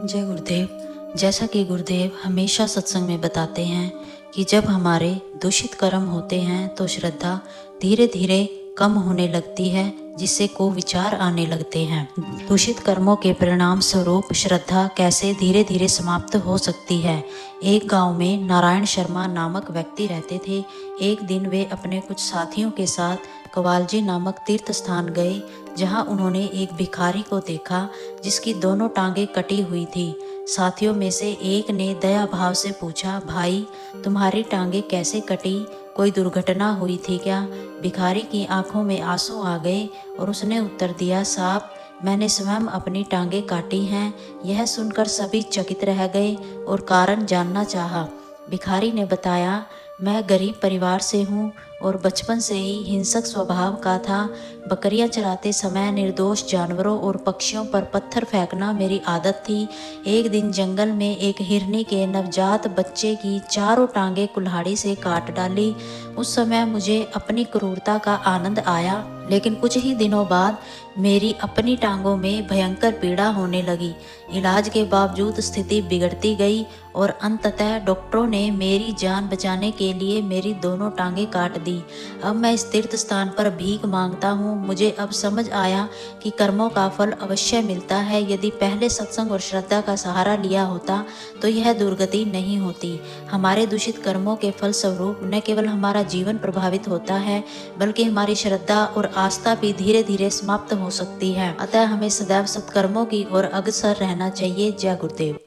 जय गुरुदेव। जैसा कि गुरुदेव हमेशा सत्संग में बताते हैं कि जब हमारे दूषित कर्म होते हैं तो श्रद्धा धीरे धीरे कम होने लगती है, जिससे को विचार आने लगते हैं। दूषित कर्मों के परिणाम स्वरूप श्रद्धा कैसे धीरे धीरे समाप्त हो सकती है। एक गांव में नारायण शर्मा नामक व्यक्ति रहते थे। एक दिन वे अपने कुछ साथियों के साथ कवालजी नामक तीर्थ स्थान गए, जहां उन्होंने एक भिखारी को देखा जिसकी दोनों टांगें कटी हुई थी। साथियों में से एक ने दया भाव से पूछा, भाई तुम्हारी टांगें कैसे कटी, कोई दुर्घटना हुई थी क्या? भिखारी की आंखों में आंसू आ गए और उसने उत्तर दिया, साहब मैंने स्वयं अपनी टांगें काटी हैं। यह सुनकर सभी चकित रह गए और कारण जानना चाहा। भिखारी ने बताया, मैं गरीब परिवार से हूँ और बचपन से ही हिंसक स्वभाव का था। बकरियां चराते समय निर्दोष जानवरों और पक्षियों पर पत्थर फेंकना मेरी आदत थी। एक दिन जंगल में एक हिरनी के नवजात बच्चे की चारों टांगें कुल्हाड़ी से काट डाली। उस समय मुझे अपनी क्रूरता का आनंद आया, लेकिन कुछ ही दिनों बाद मेरी अपनी टांगों में भयंकर पीड़ा होने लगी। इलाज के बावजूद स्थिति बिगड़ती गई और अंततः डॉक्टरों ने मेरी जान बचाने के लिए मेरी दोनों टांगें काट दी। अब मैं इस तीर्थ स्थान पर भीख मांगता हूँ। मुझे अब समझ आया कि कर्मों का फल अवश्य मिलता है। यदि पहले सत्संग और श्रद्धा का सहारा लिया होता तो यह दुर्गति नहीं होती। हमारे दूषित कर्मों के फल स्वरूप न केवल हमारा जीवन प्रभावित होता है, बल्कि हमारी श्रद्धा और आस्था भी धीरे धीरे समाप्त हो सकती है। अतः हमें सदैव सत्कर्मों की ओर अग्रसर रहना चाहिए। जय गुरुदेव।